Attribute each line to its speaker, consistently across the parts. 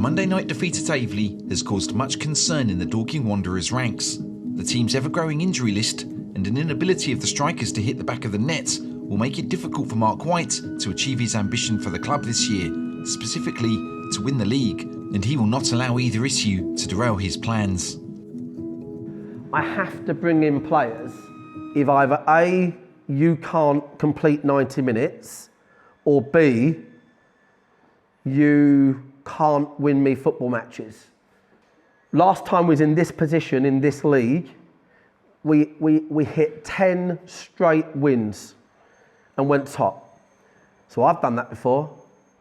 Speaker 1: Monday night defeat at Aveley has caused much concern in the Dorking Wanderers ranks. The team's ever-growing injury list and an inability of the strikers to hit the back of the net will make it difficult for Marc White to achieve his ambition for the club this year, specifically to win the league, and he will not allow either issue to derail his plans.
Speaker 2: I have to bring in players if either A, you can't complete 90 minutes, or B, you can't win me football matches. Last time we was in this position in this league, we hit 10 straight wins and went top. So I've done that before.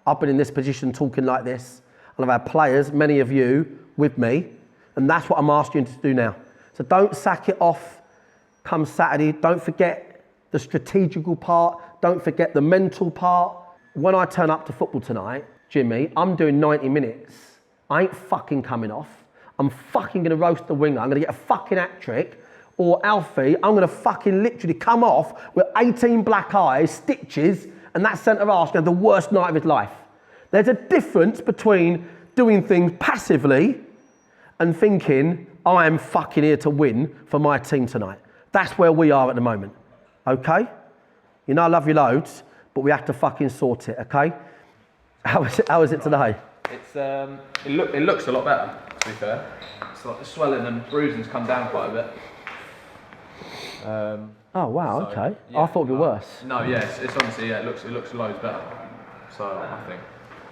Speaker 2: I've been in this position talking like this, and I've had players, many of you, with me, and that's what I'm asking you to do now. So don't sack it off come Saturday. Don't forget the strategical part. Don't forget the mental part. When I turn up to football tonight, Jimmy, I'm doing 90 minutes. I ain't fucking coming off. I'm fucking gonna roast the winger. I'm gonna get a fucking hat-trick. Or Alfie, I'm gonna fucking literally come off with 18 black eyes, stitches, and that centre-half's gonna have the worst night of his life. There's a difference between doing things passively and thinking, I am fucking here to win for my team tonight. That's where we are at the moment, okay? You know I love you loads, but we have to fucking sort it, okay? How is it today?
Speaker 3: It looks a lot better, to be fair. It's like the swelling and bruising's come down quite a bit.
Speaker 2: Oh wow, okay.
Speaker 3: Yeah,
Speaker 2: I thought it'd be worse.
Speaker 3: No, yes, it's honestly, yeah, it looks loads better. So I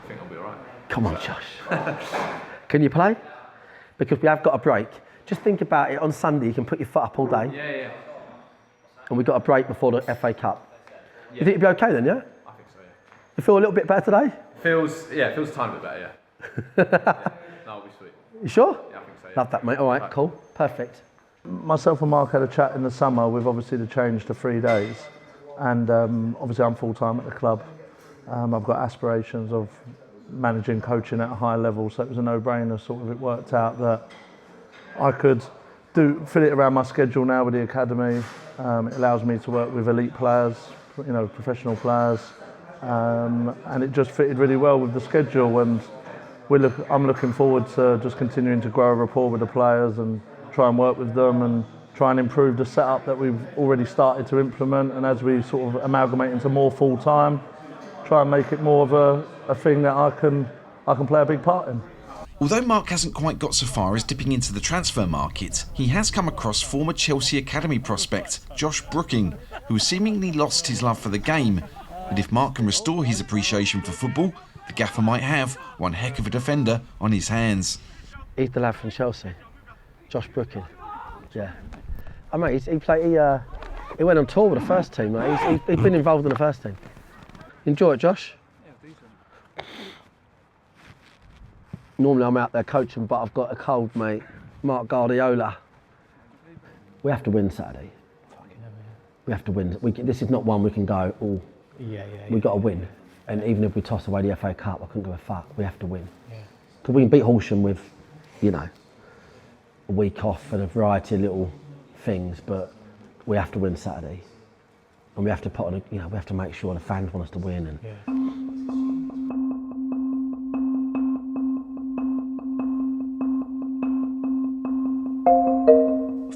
Speaker 3: think I'll be alright.
Speaker 2: Come on, Josh. Can you play? Because we have got a break. Just think about it, on Sunday you can put your foot up all day.
Speaker 3: Yeah.
Speaker 2: And we've got a break before the FA Cup.
Speaker 3: Yeah.
Speaker 2: You think you'll be okay then, yeah?
Speaker 3: I think so, yeah.
Speaker 2: You feel a little bit better today?
Speaker 3: Feels a tiny bit better, yeah. That'll be sweet.
Speaker 2: You sure?
Speaker 3: Yeah, I think so, yeah.
Speaker 2: Love that, mate. All right, cool. Perfect.
Speaker 4: Myself and Marc had a chat in the summer with obviously the change to 3 days, and obviously I'm full-time at the club. I've got aspirations of managing, coaching at a high level, so it was a no-brainer. Sort of, it worked out that I could fit it around my schedule now with the academy. It allows me to work with elite players, professional players, and it just fitted really well with the schedule. And I'm looking forward to just continuing to grow a rapport with the players and try and work with them and try and improve the setup that we've already started to implement, and as we sort of amalgamate into more full-time, try and make it more of a thing that I can play a big part in.
Speaker 1: Although Marc hasn't quite got so far as dipping into the transfer market, he has come across former Chelsea Academy prospect Josh Brooking, who has seemingly lost his love for the game. And if Marc can restore his appreciation for football, the gaffer might have one heck of a defender on his hands.
Speaker 2: He's the lad from Chelsea. Josh Brooking, yeah. I mean, he went on tour with the first team, mate. He's been involved in the first team. Enjoy it, Josh?
Speaker 3: Yeah, decent.
Speaker 2: Normally I'm out there coaching, but I've got a cold, mate. Marc Guardiola. We have to win Saturday. We have to win. This is not one we can go, oh, we've got to win. And even if we toss away the FA Cup, I couldn't give a fuck. We have to win. Because we can beat Horsham with, a week off and a variety of little things, but we have to win Saturday, and we have to put on we have to make sure the fans want us to win.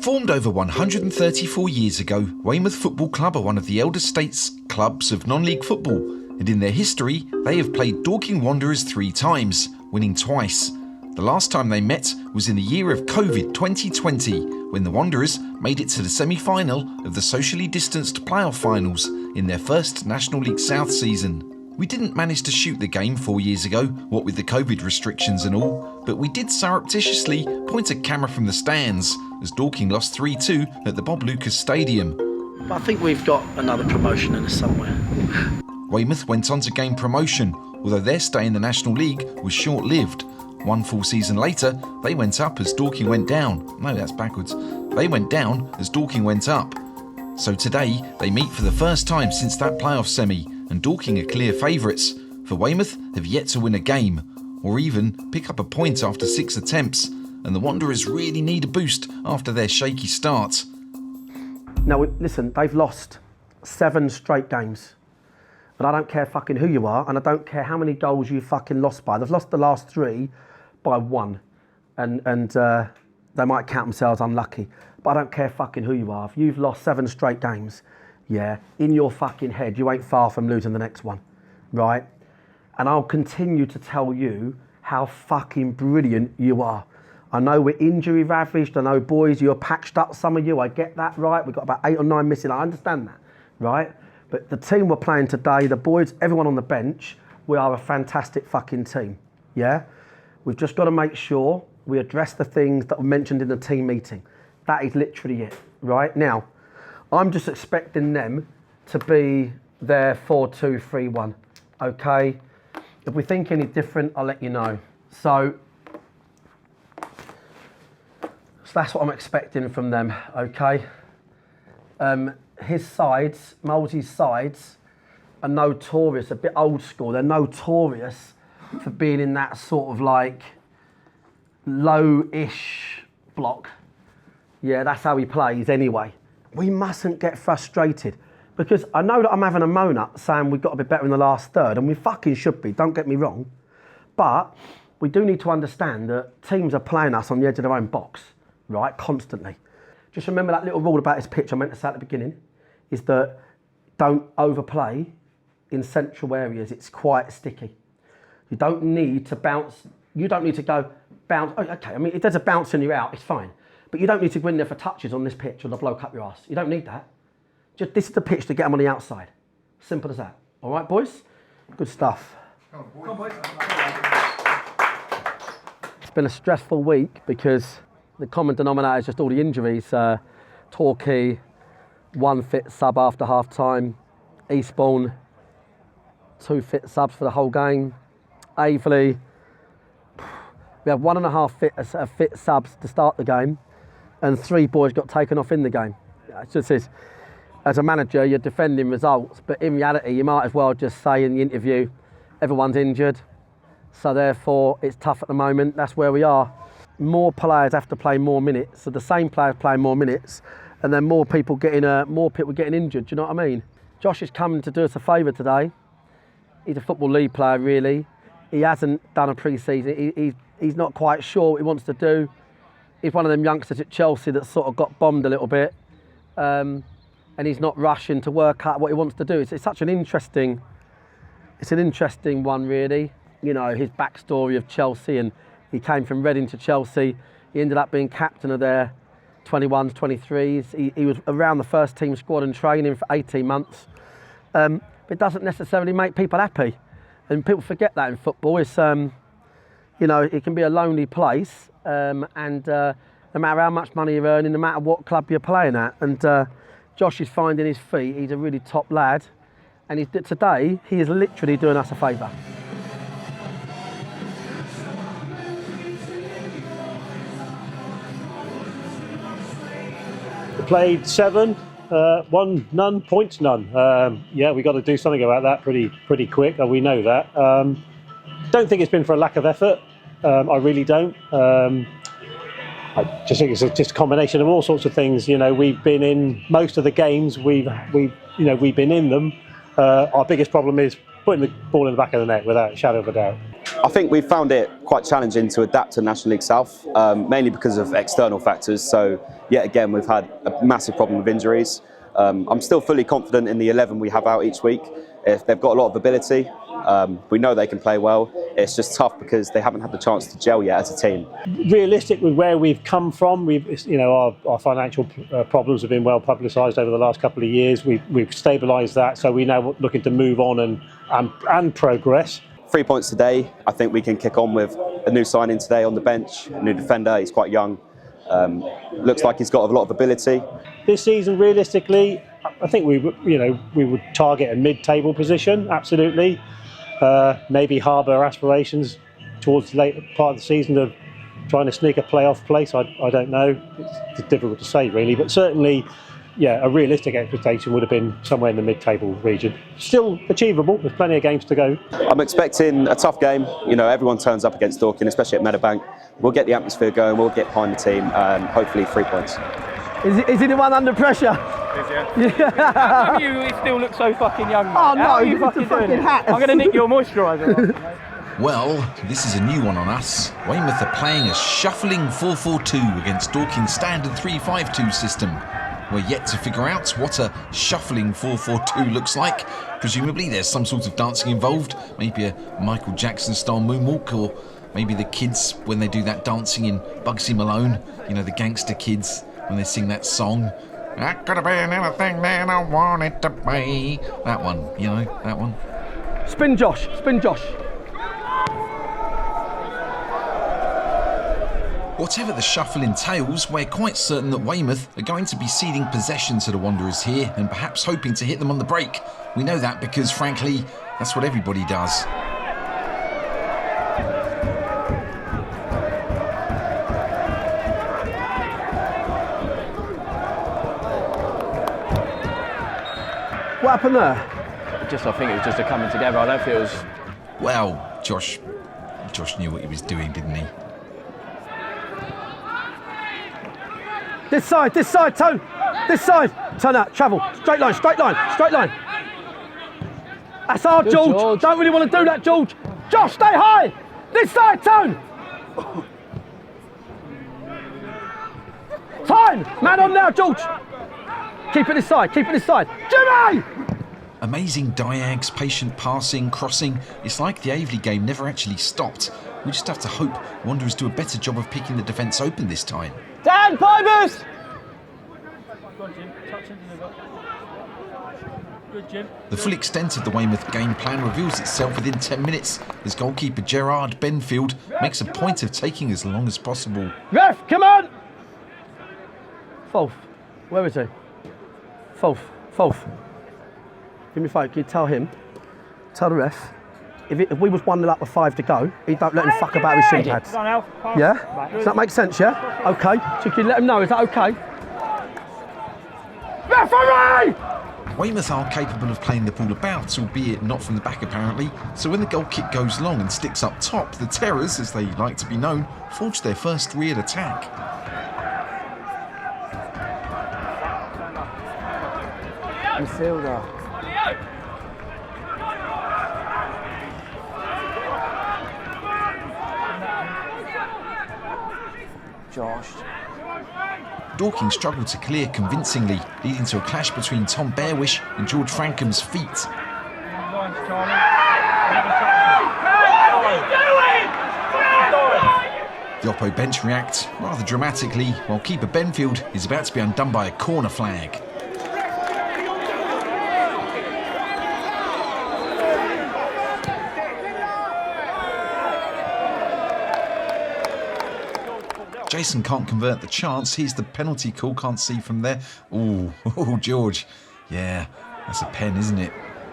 Speaker 1: Formed over 134 years ago, Weymouth Football Club are one of the eldest states clubs of non-league football, and in their history they have played Dorking Wanderers 3 times, winning twice. The last time they met was in the year of COVID 2020, when the Wanderers made it to the semi-final of the socially distanced playoff finals in their first National League South season. We didn't manage to shoot the game 4 years ago, what with the COVID restrictions and all, but we did surreptitiously point a camera from the stands as Dorking lost 3-2 at the Bob Lucas Stadium.
Speaker 2: I think we've got another promotion in us somewhere.
Speaker 1: Weymouth went on to gain promotion, although their stay in the National League was short-lived. 1 full season later, they went up as Dorking went down. No, that's backwards. They went down as Dorking went up. So today, they meet for the first time since that playoff semi, and Dorking are clear favourites, for Weymouth have yet to win a game, or even pick up a point after 6 attempts, and the Wanderers really need a boost after their shaky start.
Speaker 2: Now, listen, they've lost 7 straight games. And I don't care fucking who you are, and I don't care how many goals you fucking lost by. They've lost the last 3 by 1, and they might count themselves unlucky. But I don't care fucking who you are. If you've lost 7 straight games, yeah, in your fucking head, you ain't far from losing the next one, right? And I'll continue to tell you how fucking brilliant you are. I know we're injury ravaged. I know, boys, you're patched up, some of you. I get that, right? We've got about 8 or 9 missing. I understand that, right? But the team we're playing today, the boys, everyone on the bench, we are a fantastic fucking team, yeah? We've just got to make sure we address the things that were mentioned in the team meeting. That is literally it, right? Now, I'm just expecting them to be their 4-2-3-1, okay? If we think any different, I'll let you know. So that's what I'm expecting from them, okay? His sides, Molesy's sides, are notorious, a bit old school. They're notorious for being in that sort of like low-ish block. Yeah, that's how he plays anyway. We mustn't get frustrated because I know that I'm having a moan up saying we've got to be better in the last third, and we fucking should be, don't get me wrong. But we do need to understand that teams are playing us on the edge of their own box, right, constantly. Just remember that little rule about this pitch I meant to say at the beginning, is that don't overplay in central areas. It's quite sticky. You don't need to bounce, you don't need to go bounce, oh, okay, I mean, if there's a bounce and you're out, it's fine. But you don't need to go in there for touches on this pitch or they'll blow up your ass. You don't need that. Just this is the pitch to get them on the outside. Simple as that. All right, boys? Good stuff. Come on, boys. It's been a stressful week because the common denominator is just all the injuries. Torquay, 1 fit sub after half time. Eastbourne, 2 fit subs for the whole game. Aveley, we have 1.5 fit subs to start the game, and 3 boys got taken off in the game. It's just this, as a manager, you're defending results, but in reality, you might as well just say in the interview, everyone's injured, so therefore it's tough at the moment. That's where we are. More players have to play more minutes, so the same players playing more minutes, and then more people getting injured. Do you know what I mean? Josh is coming to do us a favour today. He's a Football League player, really. He hasn't done a pre-season. He's not quite sure what he wants to do. He's one of them youngsters at Chelsea that sort of got bombed a little bit, and he's not rushing to work out what he wants to do. It's such an interesting one, really. You know, his backstory of Chelsea, and he came from Reading to Chelsea. He ended up being captain of their 21s, 23s. He was around the first team squad and training for 18 months. But it doesn't necessarily make people happy. And people forget that in football. It's, you know, it can be a lonely place. And no matter how much money you're earning, no matter what club you're playing at. And Josh is finding his feet. He's a really top lad. And today, he is literally doing us a favour.
Speaker 5: Played 7, 1 none, points none. Yeah, we got to do something about that pretty quick. We know that. Don't think it's been for a lack of effort. I really don't. I just think it's just a combination of all sorts of things. You know, we've been in most of the games. We've been in them. Our biggest problem is putting the ball in the back of the net without a shadow of a doubt.
Speaker 6: I think we've found it quite challenging to adapt to National League South, mainly because of external factors. So, yet again, we've had a massive problem with injuries. I'm still fully confident in the 11 we have out each week. If they've got a lot of ability, we know they can play well. It's just tough because they haven't had the chance to gel yet as a team.
Speaker 5: Realistic with where we've come from, our financial problems have been well publicised over the last couple of years. We've stabilised that, so we're now looking to move on and progress.
Speaker 6: 3 points today. I think we can kick on with a new signing today on the bench, a new defender. He's quite young. Looks like he's got a lot of ability.
Speaker 5: This season, realistically, I think we would target a mid-table position. Absolutely. Maybe harbour aspirations towards the later part of the season of trying to sneak a playoff place. I don't know. It's difficult to say really, but certainly, yeah, a realistic expectation would have been somewhere in the mid-table region. Still achievable. There's plenty of games to go.
Speaker 6: I'm expecting a tough game. You know, everyone turns up against Dorking, especially at Meadowbank. We'll get the atmosphere going. We'll get behind the team, and hopefully 3 points.
Speaker 2: Is he the one under pressure?
Speaker 3: How do you still look so fucking young, mate?
Speaker 2: Oh no,
Speaker 3: How are you
Speaker 2: you got the
Speaker 3: fucking doing
Speaker 2: fucking
Speaker 3: it?
Speaker 2: hat.
Speaker 3: I'm going to nick your moisturiser.
Speaker 1: Well, this is a new one on us. Weymouth are playing a shuffling 4-4-2 against Dorking's standard 3-5-2 system. We're yet to figure out what a shuffling 4-4-2 looks like. Presumably there's some sort of dancing involved, maybe a Michael Jackson style moonwalk, or maybe the kids when they do that dancing in Bugsy Malone, you know, the gangster kids when they sing that song. I could have been anything that I wanted to be. That one, you know, that one.
Speaker 2: Spin Josh, spin Josh.
Speaker 1: Whatever the shuffle entails, we're quite certain that Weymouth are going to be ceding possession to the Wanderers here and perhaps hoping to hit them on the break. We know that because, frankly, that's what everybody does.
Speaker 2: What happened there?
Speaker 3: I think it was just a coming together. I don't think it was.
Speaker 1: Well, Josh knew what he was doing, didn't he?
Speaker 2: This side, Tone. This side. Turn out, travel. Straight line, straight line, straight line. That's hard, George. Don't really want to do that, George. Josh, stay high. This side, Tone. Time. Man on now, George. Keep it this side, keep it this side. Jimmy!
Speaker 1: Amazing diags, patient passing, crossing. It's like the Aveley game never actually stopped. We just have to hope Wanderers do a better job of picking the defence open this time.
Speaker 3: Dan, pie boost!
Speaker 7: Good, Jim.
Speaker 1: The full extent of the Weymouth game plan reveals itself within 10 minutes as goalkeeper Gerard Benfield makes a point of taking as long as possible.
Speaker 2: Ref, come on! Fourth. Where is he? Fourth. Give me 5. Can you tell him? Tell the ref. If we was 1-0 up with 5 to go, he don't let him fuck about his shin pads. Yeah? Does that make sense, yeah? Okay. So can you let him know, is that okay? Referee!
Speaker 1: Weymouth are capable of playing the ball about, albeit not from the back apparently, so when the goal kick goes long and sticks up top, the Terrors, as they like to be known, forge their first real attack.
Speaker 3: Midfielder. Josh.
Speaker 1: Dorking struggled to clear convincingly, leading to a clash between Tom Bearwish and George Francome's feet. The Oppo bench react rather dramatically, while keeper Benfield is about to be undone by a corner flag. Jason can't convert the chance. Here's the penalty call. Can't see from there. Oh, George. Yeah, that's a pen, isn't it?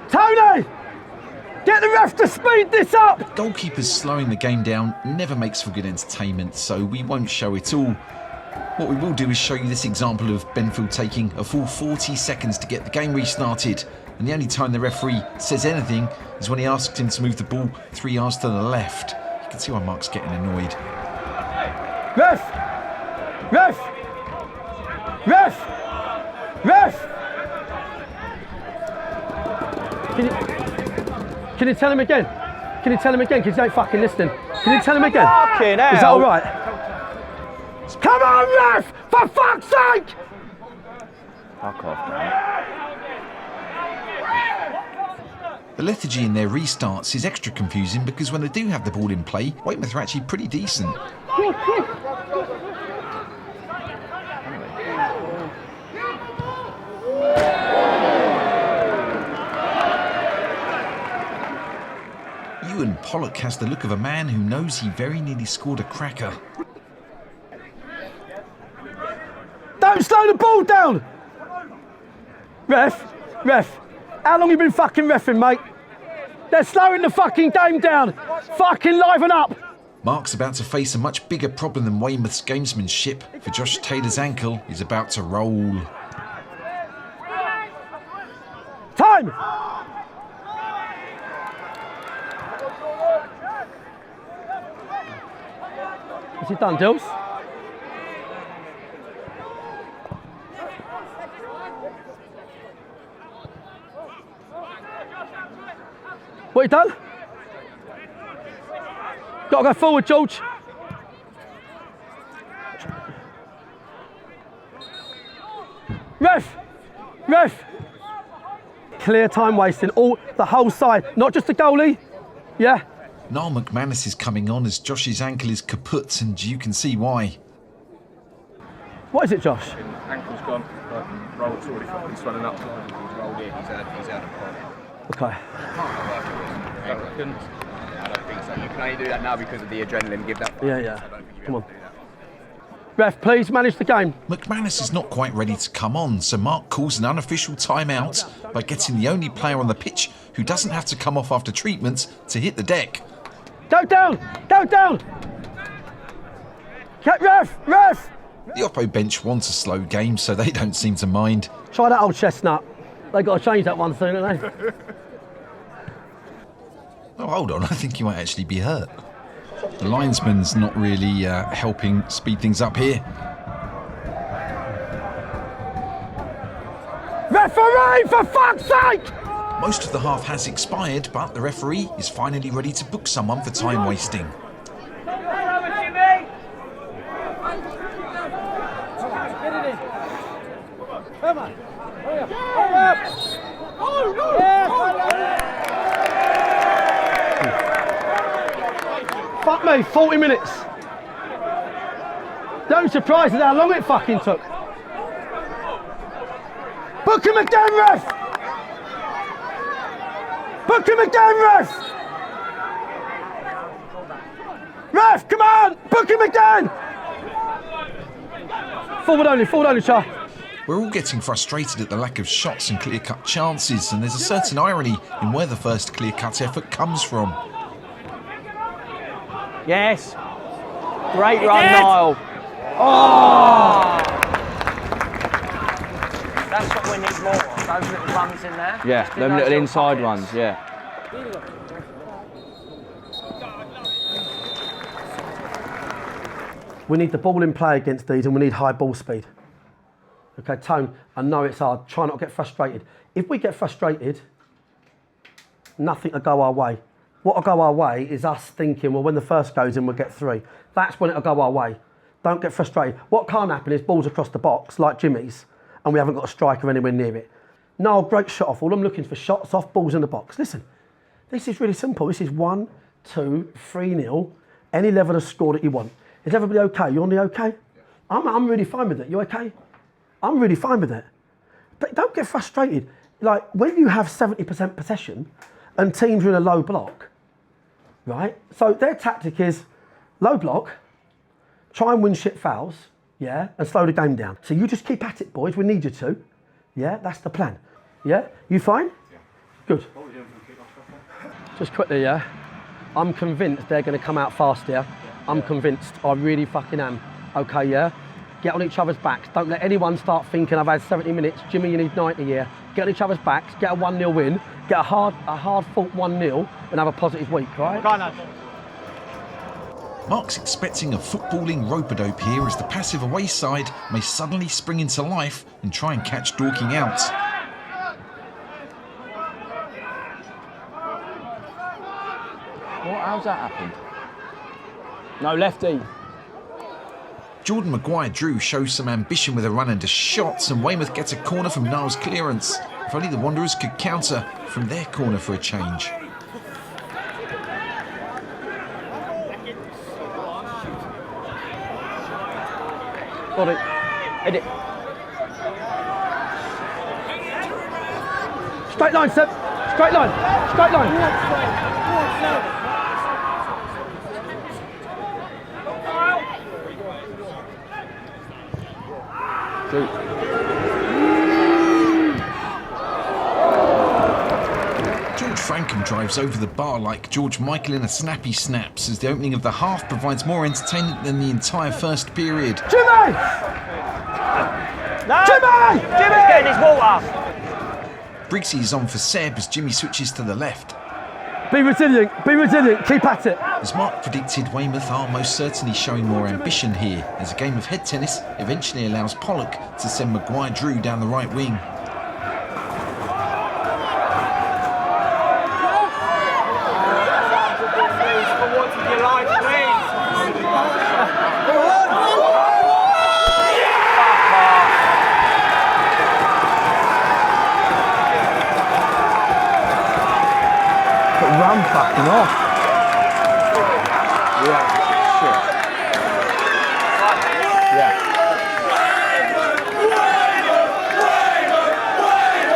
Speaker 2: Tony! Get the ref to speed this up!
Speaker 1: Goalkeepers slowing the game down never makes for good entertainment, so we won't show it all. What we will do is show you this example of Benfield taking a full 40 seconds to get the game restarted, and the only time the referee says anything is when he asked him to move the ball 3 yards to the left. You can see why Mark's getting annoyed.
Speaker 2: Ref! Can you tell him again? Because he ain't fucking listening. Can you tell him again?
Speaker 3: Fucking hell.
Speaker 2: Is that alright? Come on, ref! For fuck's sake!
Speaker 3: Fuck off, man.
Speaker 1: The lethargy in their restarts is extra confusing because when they do have the ball in play, Weymouth are actually pretty decent. Ewan Pollock has the look of a man who knows he very nearly scored a cracker.
Speaker 2: Don't slow the ball down! Ref, how long you been fucking reffing, mate? They're slowing the fucking game down! Fucking liven up!
Speaker 1: Mark's about to face a much bigger problem than Weymouth's gamesmanship, for Josh Taylor's ankle is about to roll.
Speaker 2: Time! Is it done, Dills? What you done? Got to go forward, George. Ref! Ref! Clear time wasting, the whole side, not just the goalie. Yeah.
Speaker 1: Niall McManus is coming on as Josh's ankle is kaput, and you can see why.
Speaker 2: What is it, Josh?
Speaker 3: Ankle's gone. Roll's already fucking swelling up. He's rolled in. He's out of point.
Speaker 2: Okay.
Speaker 3: I don't think so. You can only do that now because of the adrenaline. Give that.
Speaker 2: Yeah. Come on. Ref, please manage the game.
Speaker 1: McManus is not quite ready to come on, so Mark calls an unofficial timeout by getting the only player on the pitch who doesn't have to come off after treatment to hit the deck.
Speaker 2: Go down! Go down! Ref!
Speaker 1: The Oppo bench wants a slow game, so they don't seem to mind.
Speaker 2: Try that old chestnut. They've got to change that one soon, haven't they?
Speaker 1: Oh, hold on, I think you might actually be hurt. The linesman's not really helping speed things up here.
Speaker 2: Referee, for fuck's sake!
Speaker 1: Most of the half has expired, but the referee is finally ready to book someone for time wasting.
Speaker 2: Fuck me, 40 minutes. Don't be surprised at how long it fucking took. Book him again, ref! Book him again, ref! Ref, come on! Book him again! Forward only, Shah.
Speaker 1: We're all getting frustrated at the lack of shots and clear-cut chances, and there's a certain irony in where the first clear-cut effort comes from.
Speaker 7: Yes. Great run, Niall. Oh! That's what we need more of, those little runs in there.
Speaker 8: Yeah, them little inside ones, yeah.
Speaker 2: We need the ball in play against these, and we need high ball speed. Okay, Tone, I know it's hard. Try not to get frustrated. If we get frustrated, nothing will go our way. What will go our way is us thinking, well, when the first goes in, we'll get 3. That's when it'll go our way. Don't get frustrated. What can't happen is balls across the box, like Jimmy's, and we haven't got a striker anywhere near it. No, great shot off. All I'm looking for shots off, balls in the box. Listen, this is really simple. This is 1, 2, 3-0, any level of score that you want. Is everybody okay? You on the okay? I'm really fine with it. You okay? I'm really fine with it. But don't get frustrated. Like, when you have 70% possession and teams are in a low block, right? So their tactic is low block, try and win shit fouls, yeah, and slow the game down. So you just keep at it, boys. We need you to. Yeah, that's the plan. Yeah? You fine? Yeah. Good. What are we doing for the kickoff? Just quickly, yeah? I'm convinced they're going to come out fast here. I'm convinced. I really fucking am. Okay, yeah? Get on each other's backs. Don't let anyone start thinking I've had 70 minutes. Jimmy, you need 90 here. Get on each other's backs, get a 1-0 win, get a hard fought 1-0 and have a positive week, right?
Speaker 1: Mark's expecting a footballing rope-a-dope here as the passive away side may suddenly spring into life and try and catch Dorking out.
Speaker 8: How's that happened? No, lefty.
Speaker 1: Jordan Maguire-Drew shows some ambition with a run and a shot, and Weymouth gets a corner from Niall's clearance. If only the Wanderers could counter from their corner for a change.
Speaker 2: Got it.
Speaker 8: Hit it.
Speaker 2: Straight line, Seb. Straight line. Straight line.
Speaker 1: George Frankham drives over the bar like George Michael in a snappy snaps as the opening of the half provides more entertainment than the entire first period.
Speaker 2: Jimmy!
Speaker 7: No!
Speaker 2: Jimmy!
Speaker 7: Jimmy's getting his water.
Speaker 1: Briggsy is on for Seb as Jimmy switches to the left.
Speaker 2: Be resilient, keep at it.
Speaker 1: As Mark predicted, Weymouth are most certainly showing more ambition here, as a game of head tennis eventually allows Pollock to send Maguire-Drew down the right wing.
Speaker 7: For once in your life,
Speaker 2: I'm fucking off.
Speaker 8: Yeah. Shit. Yeah.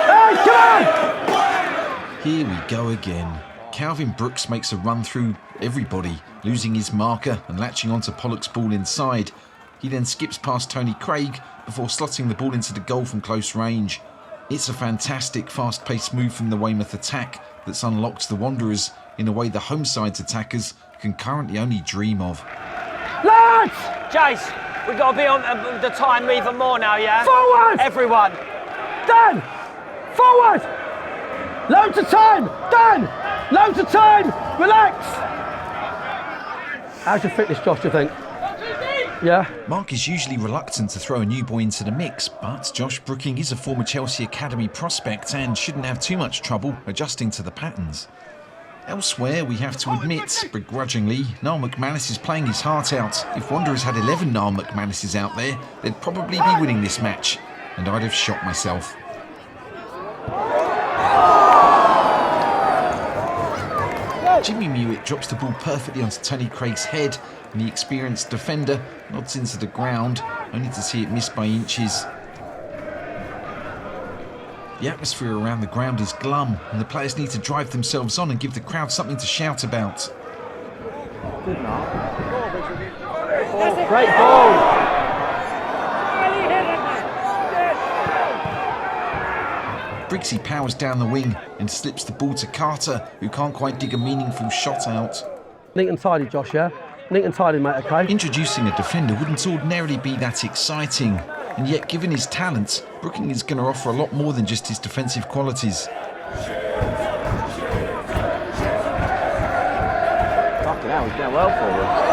Speaker 2: Hey, come on!
Speaker 1: Here we go again. Calvin Brooks makes a run through everybody, losing his marker and latching onto Pollock's ball inside. He then skips past Tony Craig before slotting the ball into the goal from close range. It's a fantastic fast-paced move from the Weymouth attack that's unlocked the Wanderers in a way the home side's attackers can currently only dream of.
Speaker 2: Lads!
Speaker 7: Jace, we've got to be on the time even more now, yeah?
Speaker 2: Forward!
Speaker 7: Everyone.
Speaker 2: Dan! Forward! Loads of time! Dan! Loads of time! Relax! How's your fitness, Josh, do you think? Yeah?
Speaker 1: Mark is usually reluctant to throw a new boy into the mix, but Josh Brooking is a former Chelsea Academy prospect and shouldn't have too much trouble adjusting to the patterns. Elsewhere, we have to admit, begrudgingly, Niall McManus is playing his heart out. If Wanderers had 11 Niall McManuses out there, they'd probably be winning this match, and I'd have shot myself. Jimmy Mewett drops the ball perfectly onto Tony Craig's head, and the experienced defender nods into the ground, only to see it missed by inches. The atmosphere around the ground is glum, and the players need to drive themselves on and give the crowd something to shout about.
Speaker 8: Good now. Great ball.
Speaker 1: Briggsy powers down the wing and slips the ball to Carter, who can't quite dig a meaningful shot out.
Speaker 2: Neat and tidy, Josh, yeah? Neat and tidy, mate, okay?
Speaker 1: Introducing a defender wouldn't ordinarily be that exciting, and yet given his talent, Brooking is going to offer a lot more than just his defensive qualities.
Speaker 8: Fucking hell, he's going well forward.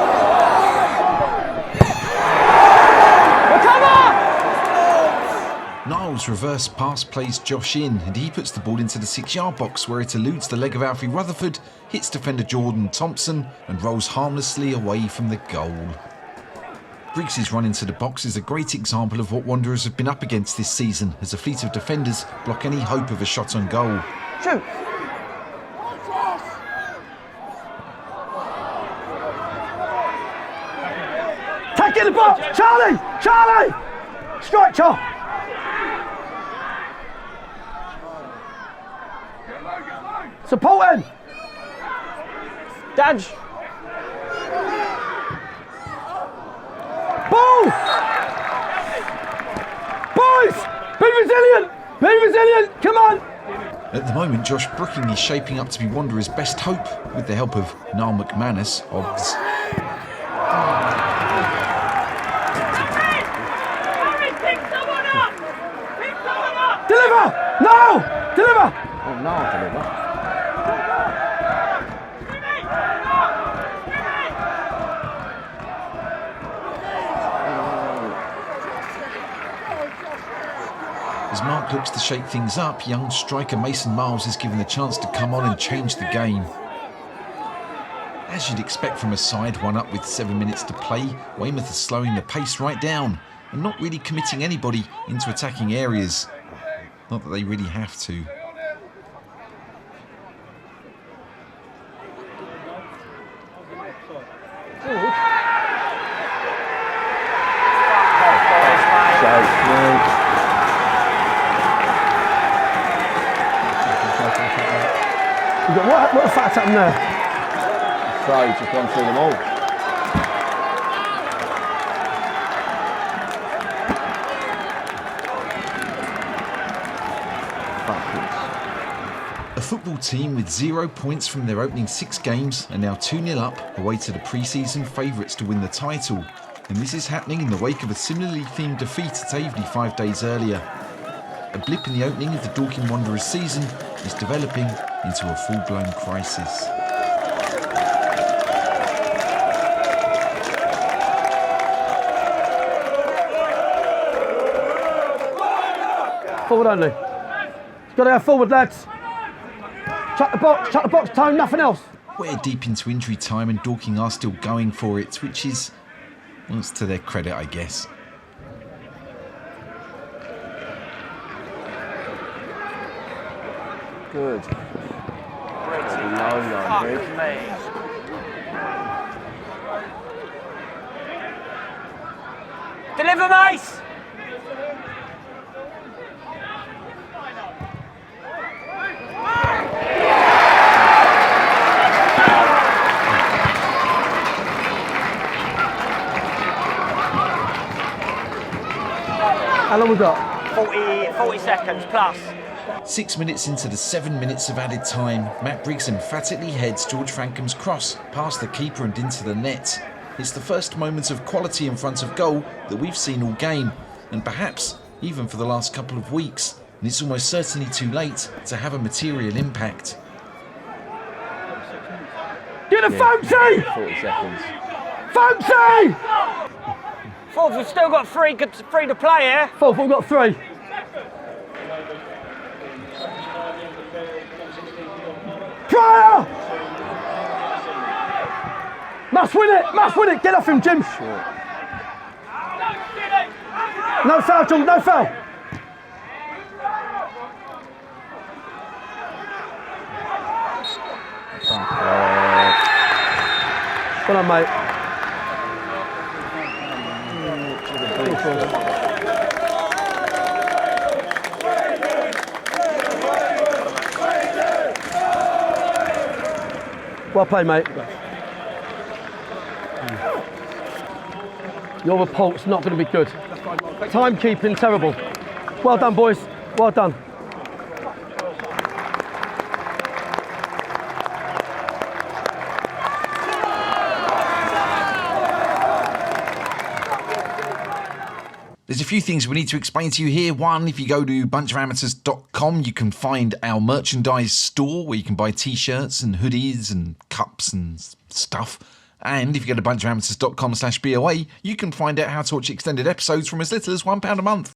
Speaker 1: Niall's reverse pass plays Josh in, and he puts the ball into the 6-yard box where it eludes the leg of Alfie Rutherford, hits defender Jordan Thompson and rolls harmlessly away from the goal. Briggs' run into the box is a great example of what Wanderers have been up against this season, as a fleet of defenders block any hope of a shot on goal.
Speaker 2: Shoot! Take it in the box! Charlie! Charlie! Striker! Support him!
Speaker 7: Dodge.
Speaker 2: Ball! Boys! Be resilient! Be resilient! Come on!
Speaker 1: At the moment, Josh Brooking is shaping up to be Wanderers' best hope, with the help of Niall McManus, Obs.
Speaker 2: Deliver! No! Deliver!
Speaker 8: Oh, no, I'll deliver.
Speaker 1: As Mark looks to shake things up, young striker Mason Miles is given the chance to come on and change the game. As you'd expect from a side one up with 7 minutes to play, Weymouth is slowing the pace right down and not really committing anybody into attacking areas. Not that they really have to.
Speaker 2: What fact's happened there?
Speaker 8: So he's just gone through them all.
Speaker 1: A football team with 0 points from their opening 6 games are now 2-0 up away to the pre-season favourites to win the title. And this is happening in the wake of a similarly themed defeat at Aveley 5 days earlier. A blip in the opening of the Dorking Wanderers season is developing into a full-blown crisis.
Speaker 2: Forward only. It's got to go forward, lads. Shut the box, Tone, nothing else.
Speaker 1: We're deep into injury time and Dorking are still going for it, which is, well, it's to their credit, I guess.
Speaker 8: Good.
Speaker 7: Fuck Fuck me. Deliver, Mace!
Speaker 2: How long we got?
Speaker 7: 40 seconds plus.
Speaker 1: 6 minutes into the 7 minutes of added time, Matt Briggs emphatically heads George Frankham's cross past the keeper and into the net. It's the first moment of quality in front of goal that we've seen all game, and perhaps even for the last couple of weeks, and it's almost certainly too late to have a material impact.
Speaker 2: Get a Fonty!
Speaker 8: 40 seconds.
Speaker 2: Fonty!
Speaker 7: Fourth, we've still got three to play here.
Speaker 2: Fourth, we've got 3. Pryor! Must win it, get off him, Jim. No foul, John, no foul. Well done, mate. Well played, mate. Your report's not going to be good. Timekeeping terrible. Well done, boys. Well done.
Speaker 1: There's a few things we need to explain to you here. One, if you go to bunchofamateurs.com, you can find our merchandise store where you can buy t-shirts and hoodies and cups and stuff. And if you go to bunchofamateurs.com/BOA, you can find out how to watch extended episodes from as little as £1 a month.